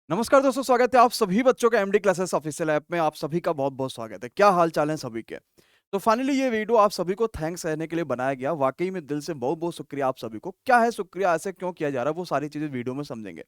नमस्कार दोस्तों, स्वागत है आप सभी बच्चों का एमडी क्लासेस ऑफिशियल ऐप में। आप सभी का बहुत-बहुत स्वागत है। क्या हाल चाल है सभी के? तो फाइनली ये वीडियो आप सभी को थैंक्स कहने के लिए बनाया गया। वाक़ई में दिल से बहुत-बहुत शुक्रिया आप सभी को। क्या है शुक्रिया, ऐसे क्यों किया जा रहा है, वो सारी चीज़ें वीडियो में समझेंगे।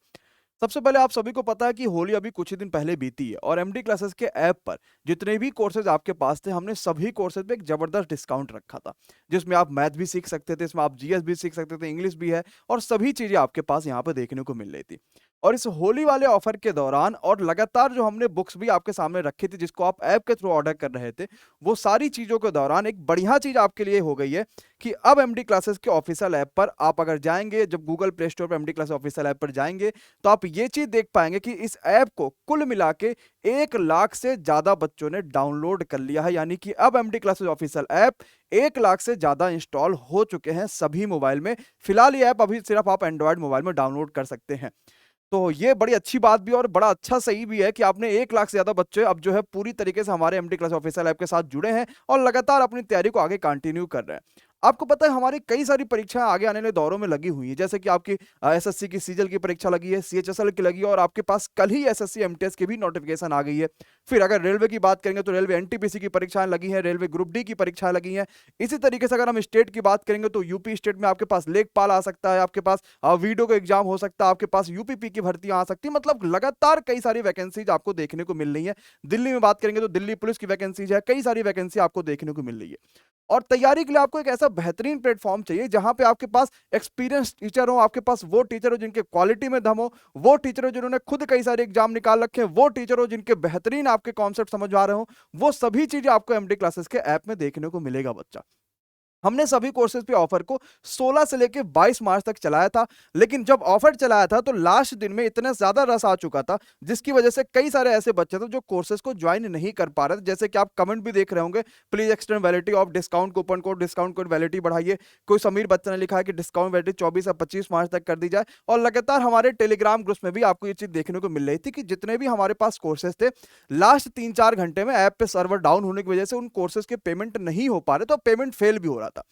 सबसे पहले आप सभी को पता है कि होली अभी कुछ ही दिन पहले बीती है और एमडी क्लासेस के ऐप पर जितने भी कोर्सेज आपके पास थे, हमने सभी कोर्सेज पे एक जबरदस्त डिस्काउंट रखा था, जिसमें आप मैथ भी सीख सकते थे, इसमें आप जीएस भी सीख सकते थे, इंग्लिश भी है और सभी चीजें आपके पास यहाँ पे देखने को मिल रही थी। और इस होली वाले ऑफर के दौरान और लगातार जो हमने बुक्स भी आपके सामने रखी थी, जिसको आप ऐप के थ्रू ऑर्डर कर रहे थे, वो सारी चीजों के दौरान एक बढ़िया चीज आपके लिए हो गई है कि अब एमडी क्लासेस के ऑफिशियल ऐप पर आप अगर जाएंगे, जब गूगल प्ले स्टोर पर एमडी क्लासेस ऑफिशियल ऐप पर जाएंगे, तो आप ये चीज देख पाएंगे कि इस ऐप को कुल मिला के 1 लाख से ज्यादा बच्चों ने डाउनलोड कर लिया है। यानी कि अब MD classes official app 1 lakh से ज्यादा इंस्टॉल हो चुके हैं सभी मोबाइल में। फिलहाल ये ऐप अभी सिर्फ आप एंड्रॉयड मोबाइल में डाउनलोड कर सकते हैं। तो ये बड़ी अच्छी बात भी और बड़ा अच्छा सही भी है कि आपने 1 लाख से ज्यादा बच्चे अब जो है पूरी तरीके से हमारे एमडी क्लास ऑफिशियल ऐप के साथ जुड़े हैं और लगातार अपनी तैयारी को आगे कंटिन्यू कर रहे हैं। आपको पता है हमारी कई सारी परीक्षाएं आगे आने वाले दौरों में लगी हुई हैं, जैसे कि आपकी एसएससी की सीजल की परीक्षा लगी है, सीएचएसएल की लगी है और आपके पास कल ही एसएससी एमटीएस की भी नोटिफिकेशन आ गई है। फिर अगर रेलवे की बात करेंगे तो रेलवे एनटीपीसी की परीक्षाएं लगी हैं, रेलवे ग्रुप डी की परीक्षाएं लगी हैं। इसी तरीके से अगर हम स्टेट की बात करेंगे तो यूपी स्टेट में आपके पास लेखपाल आ सकता है, आपके पास वीडियो का एग्जाम हो सकता है, आपके पास यूपीपी की भर्तियां आ सकती है। मतलब लगातार कई सारी वैकेंसीज आपको देखने को मिल रही है। दिल्ली में बात करेंगे तो दिल्ली पुलिस की वैकेंसीज है, कई सारी वैकेंसी आपको देखने को मिल रही है। और तैयारी के लिए आपको एक ऐसा बेहतरीन प्लेटफॉर्म चाहिए जहां पे आपके पास एक्सपीरियंस टीचर हो, आपके पास वो टीचर हो जिनके क्वालिटी में दम हो, वो टीचर हो जिन्होंने खुद कई सारे एग्जाम निकाल रखे हैं, वो टीचर हो जिनके बेहतरीन आपके कॉन्सेप्ट समझ आ रहे हो। वो सभी चीजें आपको एमडी क्लासेस के ऐप में देखने को मिलेगा बच्चा। हमने सभी कोर्सेज पे ऑफर को 16 से लेके 22 मार्च तक चलाया था, लेकिन जब ऑफर चलाया था तो लास्ट दिन में इतना ज्यादा रस आ चुका था, जिसकी वजह से कई सारे ऐसे बच्चे थे जो कोर्सेज को ज्वाइन नहीं कर पा रहे थे। जैसे कि आप कमेंट भी देख रहे होंगे, please extend validity of discount code validity बढ़ाइए। कोई समीर बच्चा ने लिखा है कि डिस्काउंट वैलिडिटी 24 या 25 मार्च तक कर दी जाए। और लगातार हमारे टेलीग्राम ग्रुप्स में भी आपको ये चीज देखने को मिल रही थी कि जितने भी हमारे पास कोर्सेज थे, लास्ट 3-4 घंटे में ऐप पे सर्वर डाउन होने की वजह से उन कोर्सेज के पेमेंट नहीं हो पा रहे, तो पेमेंट फेल भी हो रहा था।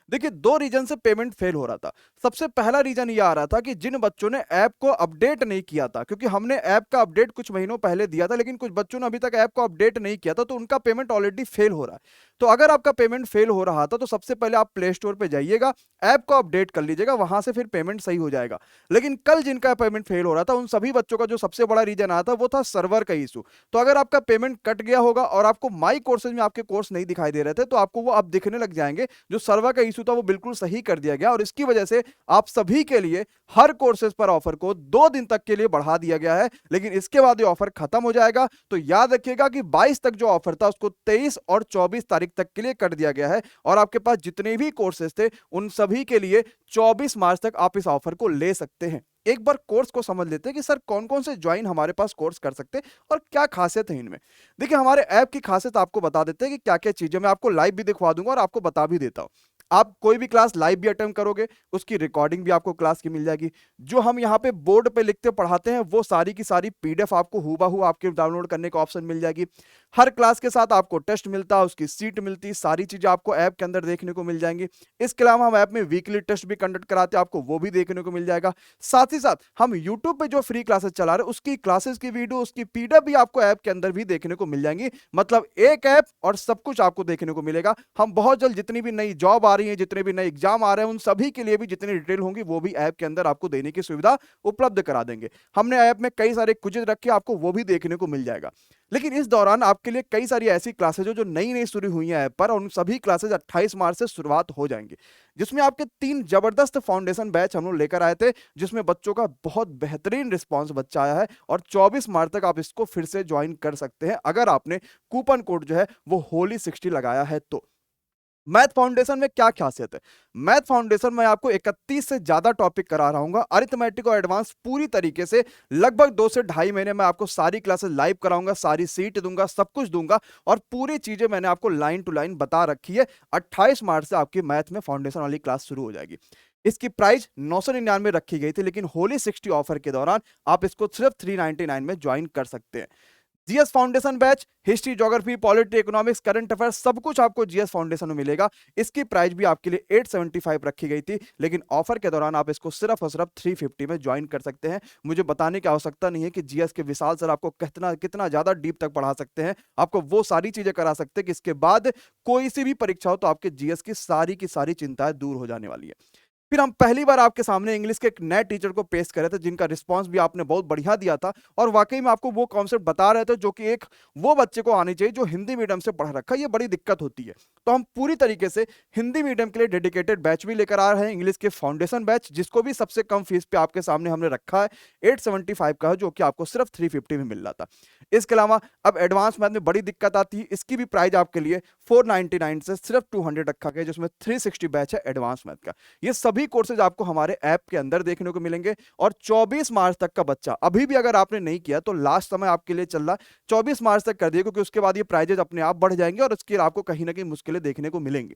देखिए, दो रीजन से पेमेंट फेल हो रहा था। सबसे पहला रीजन ये आ रहा था कि जिन बच्चों ने ऐप को अपडेट नहीं किया था, क्योंकि हमने ऐप का अपडेट कुछ महीनों पहले दिया था, लेकिन कुछ बच्चों ने अभी तक ऐप को अपडेट नहीं किया था, तो उनका पेमेंट ऑलरेडी फेल हो रहा है। तो अगर आपका पेमेंट फेल हो रहा था तो सबसे पहले आप प्ले स्टोर पे जाइएगा, ऐप को अपडेट कर लीजिएगा, वहां से फिर पेमेंट सही हो जाएगा। लेकिन कल जिनका पेमेंट फेल हो रहा था, उन सभी बच्चों का जो सबसे बड़ा रीजन आया था वो था सर्वर का इशू। तो अगर आपका पेमेंट कट गया होगा और आपको माई कोर्सेज में आपके कोर्स नहीं दिखाई दे रहे थे, तो आपको वो अब दिखने लग जाएंगे। जो सर्वर का इशू था वो बिल्कुल सही कर दिया गया और इसकी वजह से आप सभी के लिए हर कोर्सेज पर ऑफर को 2 दिन तक के लिए बढ़ा दिया गया है। लेकिन इसके बाद ये ऑफर खत्म हो जाएगा। तो याद रखिएगा कि 22 तक जो ऑफर था उसको 23 और 24 तारीख तक के लिए कर दिया गया है और आपके पास जितने भी कोर्सेज थे उन सभी के लिए 24 मार्च तक आप इस ऑफर को ले सकते हैं। एक बार कोर्स को समझ लेते हैं कि सर कौन कौन से ज्वाइन हमारे पास कोर्स कर सकते हैं और क्या खासियत है इनमें। देखिए, हमारे ऐप की खासियत आपको बता देते हैं कि क्या क्या चीजें, मैं आपको लाइव भी दिखवा दूंगा और आपको बता भी देता हूं। आप कोई भी क्लास लाइव भी अटेंड करोगे, उसकी रिकॉर्डिंग भी आपको क्लास की मिल जाएगी। जो हम यहाँ पे बोर्ड पे लिखते पढ़ाते हैं वो सारी की सारी पीडीएफ आपको हूबहू आपके डाउनलोड करने का ऑप्शन मिल जाएगी। हर क्लास के साथ आपको टेस्ट मिलता है, उसकी सीट मिलती है, सारी चीजें आपको ऐप के अंदर देखने को मिल जाएंगी। इसके अलावा हम ऐप में वीकली टेस्ट भी कंडक्ट कराते हैं, आपको वो भी देखने को मिल जाएगा। साथ ही साथ हम यूट्यूब पे जो फ्री क्लासेस चला रहे हैं उसकी क्लासेस की वीडियो, उसकी पीडीएफ भी आपको ऐप के अंदर भी देखने को मिल जाएंगी। मतलब एक ऐप और सब कुछ आपको देखने को मिलेगा। हम बहुत जल्द जितनी भी नई जॉब आ रही है, जितने भी नए एग्जाम आ रहे हैं, उन सभी के लिए भी जितनी डिटेल होंगी वो भी ऐप के अंदर आपको देने की सुविधा उपलब्ध करा देंगे। हमने ऐप में कई सारे क्विज़ रखे, आपको वो भी देखने को मिल जाएगा। लेकिन इस दौरान आपके लिए कई सारी ऐसी क्लासेज जो नई नई शुरू हुई हैं ऐप पर, और उन सभी क्लासेज 28 मार्च से शुरुआत हो जाएंगी, जिसमें आपके 3 जबरदस्त फाउंडेशन बैच हम लोग लेकर आए थे, जिसमें बच्चों का बहुत बेहतरीन रिस्पांस बच्चा आया है। और 24 मार्च तक आप इसको फिर से ज्वाइन कर सकते हैं अगर आपने कूपन कोड जो है वो होली 60 लगाया है तो। मैथ फाउंडेशन में क्या खासियत है? मैथ फाउंडेशन में आपको 31 से ज्यादा टॉपिक करा रहा हूं, अरिथमेटिक और एडवांस पूरी तरीके से। लगभग 2 से ढाई महीने में आपको सारी क्लासेस लाइव कराऊंगा, सारी सीट दूंगा, सब कुछ दूंगा और पूरी चीजें मैंने आपको लाइन टू लाइन बता रखी है। 28 मार्च से आपकी मैथ में फाउंडेशन वाली क्लास शुरू हो जाएगी। इसकी प्राइस 999 रखी गई थी, लेकिन होली 60 ऑफर के दौरान आप इसको सिर्फ 399 में ज्वाइन कर सकते हैं। GS foundation batch, history, geography, polity, economics, current affairs, सब कुछ आपको जीएस फाउंडेशन में मिलेगा। इसकी प्राइस भी आपके लिए 875 रखी गई थी, लेकिन ऑफर के दौरान आप इसको सिर्फ और सिर्फ 350 में ज्वाइन कर सकते हैं। मुझे बताने की आवश्यकता नहीं है कि जीएस के विशाल सर आपको कितना कितना ज्यादा डीप तक पढ़ा सकते हैं, आपको वो सारी चीजें करा सकते हैं कि इसके बाद कोई सी भी परीक्षा हो तो आपके जीएस की सारी चिंताएं दूर हो जाने वाली है। फिर हम पहली बार आपके सामने इंग्लिश के एक नए टीचर को पेश करे थे, जिनका रिस्पांस भी आपने बहुत बढ़िया दिया था, और वाकई में आपको वो कॉन्सेप्ट बता रहे थे जो कि एक वो बच्चे को आनी चाहिए जो हिंदी मीडियम से पढ़ रखा है। ये बड़ी दिक्कत होती है। तो हम पूरी तरीके से हिंदी मीडियम के लिए डेडिकेटेड बैच भी लेकर आ रहे हैं, इंग्लिश के फाउंडेशन बैच, जिसको भी सबसे कम फीस पे आपके सामने हमने रखा है, 875 का है, जो कि आपको सिर्फ 350 में मिल रहा था। इसके अलावा अब एडवांस मैथ में बड़ी दिक्कत आती है, इसकी भी प्राइस आपके लिए 499 से सिर्फ 200 रखा गया, जिसमें 360 बैच है एडवांस मैथ का। ये सभी कोर्सेज आपको हमारे ऐप के अंदर देखने को मिलेंगे। और 24 मार्च तक का बच्चा, अभी भी अगर आपने नहीं किया तो लास्ट समय आपके लिए चल रहा है, 24 मार्च तक कर दिए, क्योंकि उसके बाद ये प्राइजेज अपने आप बढ़ जाएंगे और उसके आपको कहीं ना कहीं मुश्किलें देखने को मिलेंगी।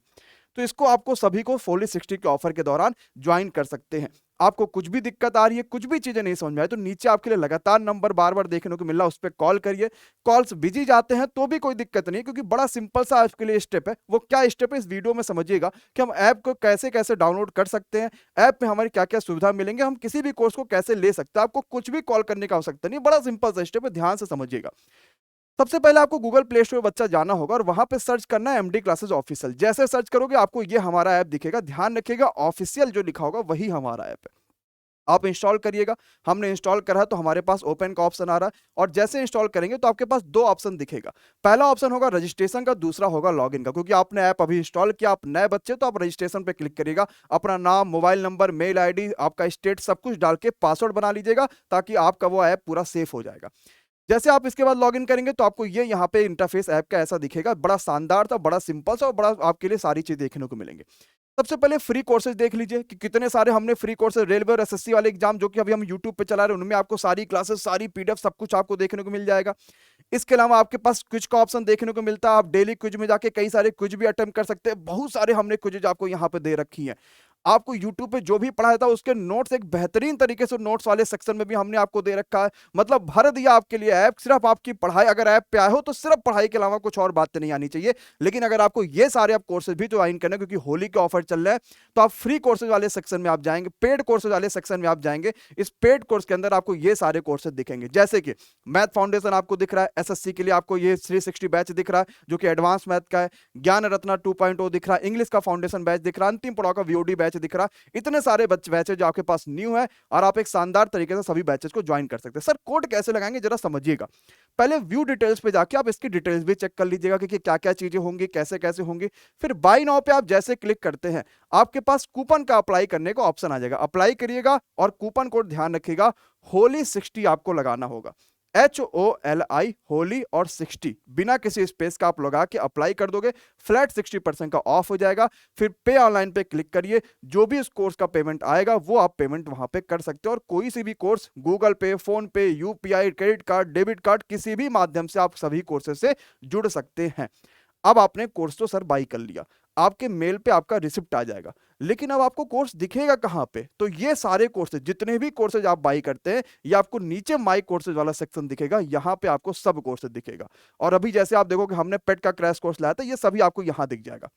तो इसको आपको सभी को फुली 60 के ऑफर के दौरान ज्वाइन कर सकते हैं। आपको कुछ भी दिक्कत आ रही है, कुछ भी चीजें नहीं समझ में आए, तो नीचे आपके लिए लगातार नंबर बार बार देखने को मिल रहा है, उस पर कॉल करिए। कॉल्स बिजी जाते हैं तो भी कोई दिक्कत नहीं, क्योंकि बड़ा सिंपल सा आपके लिए स्टेप है। वो क्या स्टेप है इस वीडियो में समझिएगा कि हम ऐप को कैसे कैसे डाउनलोड कर सकते हैं, ऐप में हमारी क्या क्या सुविधा मिलेंगे, हम किसी भी कोर्स को कैसे ले सकते हैं। आपको कुछ भी कॉल करने की आवश्यकता नहीं, बड़ा सिंपल सा स्टेप है, ध्यान से समझिएगा। सबसे पहले आपको गूगल प्ले स्टोर बच्चा जाना होगा और वहां पे सर्च करना है एमडी क्लासेस ऑफिशियल। जैसे सर्च करोगे आपको ये हमारा ऐप दिखेगा, ध्यान रखिएगा ऑफिशियल जो लिखा होगा वही हमारा ऐप है। आप इंस्टॉल करिएगा। हमने इंस्टॉल करा है तो हमारे पास ओपन का ऑप्शन आ रहा है, और जैसे इंस्टॉल करेंगे तो आपके पास दो ऑप्शन दिखेगा। पहला ऑप्शन होगा रजिस्ट्रेशन का, दूसरा होगा लॉगिन का। क्योंकि आपने ऐप अभी इंस्टॉल किया, आप नए बच्चे, तो आप रजिस्ट्रेशन पे क्लिक करिएगा, अपना नाम, मोबाइल नंबर, मेल आईडी, आपका स्टेट सब कुछ डाल के पासवर्ड बना लीजिएगा, ताकि आपका वो ऐप पूरा सेफ हो जाएगा। जैसे आप इसके बाद लॉगिन करेंगे तो आपको ये यहाँ पे इंटरफेस ऐप का ऐसा दिखेगा, बड़ा शानदार था, बड़ा सिंपल सा, और बड़ा आपके लिए सारी चीज देखने को मिलेंगे। सबसे पहले फ्री कोर्सेज देख लीजिए कि कितने सारे हमने फ्री कोर्सेज, रेलवे और एसएससी वाले एग्जाम जो कि अभी हम यूट्यूब पे चला रहे हैं, उनमें आपको सारी क्लासेस, सारी पीडीएफ, सब कुछ आपको देखने को मिल जाएगा। इसके अलावा आपके पास क्विज का ऑप्शन देखने को मिलता है, आप डेली क्विज में जाके कई सारे क्विज भी अटेम्प्ट कर सकते हैं। बहुत सारे हमने क्विज आपको यहाँ पे दे रखी है। आपको YouTube पे जो भी पढ़ाया था उसके नोट्स एक बेहतरीन तरीके से नोट्स वाले सेक्शन में भी हमने आपको दे रखा है। मतलब भर दिया आपके लिए ऐप, सिर्फ आपकी पढ़ाई, अगर ऐप पे आए हो तो सिर्फ पढ़ाई के अलावा कुछ और बातें नहीं आनी चाहिए। लेकिन अगर आपको ये सारे आप कोर्सेज भी ज्वाइन करना है, क्योंकि होली के ऑफर चल रहा है, तो आप फ्री कोर्सेज वाले सेक्शन में आप जाएंगे, पेड कोर्सेज वाले सेक्शन में आप जाएंगे। इस पेड कोर्स के अंदर आपको ये सारे कोर्सेज दिखेंगे, जैसे कि मैथ फाउंडेशन आपको दिख रहा है, एसएससी के लिए आपको ये 360 बैच दिख रहा है जो कि एडवांस मैथ का है, ज्ञान रत्ना 2.0 दिख रहा है, इंग्लिश का फाउंडेशन बैच दिख रहा है, अंतिम पड़ाव का वीओडी बैच दिख रहा है। इतने सारे बैचेज जो आपके पास न्यू है, और आप एक शानदार तरीके से सभी बैचेज को ज्वाइन कर सकते हैं। सर कोड कैसे लगाएंगे जरा समझिएगा। पहले व्यू डिटेल्स पे जाके आप इसकी डिटेल्स भी चेक कर लीजिएगा कि क्या क्या चीजें होंगी, कैसे कैसे होंगी। फिर बाय नाउ पे आप जैसे क्लिक करते हैं, आपके पास कूपन का अप्लाई करने का ऑप्शन आ जाएगा, अप्लाई करिएगा, और कूपन कोड ध्यान रखिएगा होली 60 आपको लगाना होगा, HOLI, होली और 60, बिना किसी स्पेस का आप लगा के अप्लाई कर दोगे, फ्लैट 60% का ऑफ हो जाएगा। फिर पे ऑनलाइन पे क्लिक करिए, जो भी इस कोर्स का पेमेंट आएगा वो आप पेमेंट वहां पे कर सकते हो, और कोई सी भी कोर्स गूगल पे, फोन पे, UPI, credit card, debit card, किसी भी माध्यम से आप सभी कोर्सेज से जुड़ सकते हैं। अब आपने कोर्स तो सर बाई कर लिया, आपके मेल पे आपका रिसिप्ट आ जाएगा, लेकिन अब आपको कोर्स दिखेगा कहां पे? तो ये सारे कोर्सेज, जितने भी कोर्सेज आप बाई करते हैं, ये आपको नीचे माई कोर्सेज वाला सेक्शन दिखेगा, यहां पे आपको सब कोर्सेज दिखेगा। और अभी जैसे आप देखो कि हमने पेट का क्रैश कोर्स लाया था, ये सभी आपको यहां दिख जाएगा।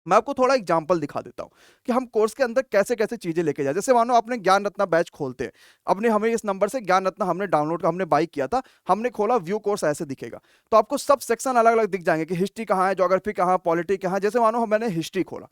मैं आपको थोड़ा एग्जांपल दिखा देता हूं कि हम कोर्स के अंदर कैसे कैसे चीजें लेके जाए। जैसे मानो आपने ज्ञान रत्ना बैच खोलते हैं, अपने हमें इस नंबर से ज्ञान रत्ना हमने डाउनलोड, हमने बाई किया था, हमने खोला, व्यू कोर्स ऐसे दिखेगा। तो आपको सब सेक्शन अलग अलग दिख जाएंगे कि हिस्ट्री कहाँ है, ज्योग्राफी कहाँ है, पॉलिटी कहाँ है। जैसे मानो मैंने हिस्ट्री खोला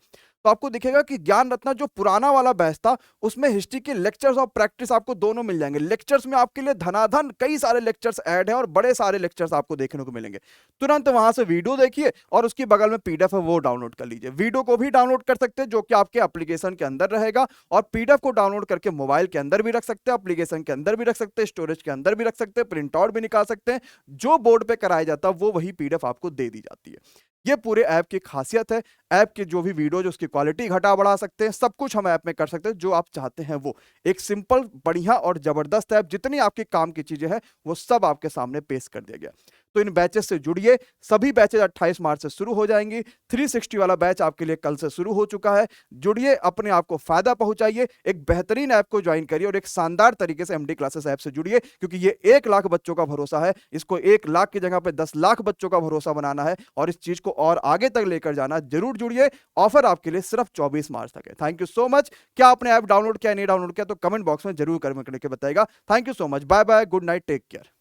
तो आपको दिखेगा कि ज्ञान रत्ना जो पुराना वाला बैच था उसमें हिस्ट्री के लेक्चर्स और प्रैक्टिस आपको दोनों मिल जाएंगे। लेक्चर्स में आपके लिए धनाधन कई सारे लेक्चर्स ऐड है, और बड़े सारे लेक्चर्स आपको देखने को मिलेंगे। तुरंत वहां से वीडियो देखिए, और उसकी बगल में पीडीएफ है वो डाउनलोड कर लीजिए। वीडियो को भी डाउनलोड कर सकते हैं जो कि आपके एप्लीकेशन के अंदर रहेगा, और पीडीएफ को डाउनलोड करके मोबाइल के अंदर भी रख सकते हैं, एप्लीकेशन के अंदर भी रख सकते हैं, स्टोरेज के अंदर भी रख सकते हैं, प्रिंट आउट भी निकाल सकते हैं। जो बोर्ड पे कराया जाता है वो वही पीडीएफ आपको दे दी जाती है। ये पूरे ऐप की खासियत है। ऐप के जो भी वीडियो, जो उसकी क्वालिटी घटा बढ़ा सकते हैं, सब कुछ हम ऐप में कर सकते हैं, जो आप चाहते हैं वो। एक सिंपल, बढ़िया और जबरदस्त ऐप, जितनी आपके काम की चीजें हैं वो सब आपके सामने पेश कर दिया गया। तो इन बैचेस से जुड़िए। सभी बैचेस 28 मार्च से शुरू हो जाएंगी। 360 वाला बैच आपके लिए कल से शुरू हो चुका है। जुड़िए, अपने आप को फायदा पहुंचाइए, एक बेहतरीन ऐप को ज्वाइन करिए और एक शानदार तरीके से एमडी क्लासेस ऐप से जुड़िए, क्योंकि ये 1 लाख बच्चों का भरोसा है। इसको 1 लाख की जगह पे 10 लाख बच्चों का भरोसा बनाना है और इस चीज को और आगे तक लेकर जाना। जरूर जुड़िए, ऑफर आपके लिए सिर्फ 24 मार्च तक है। Thank you so much. क्या आपने ऐप डाउनलोड किया, नहीं डाउनलोड किया, तो कमेंट बॉक्स में जरूर कमेंट करके बताइएगा। Thank you so much. Bye bye, good night, take care.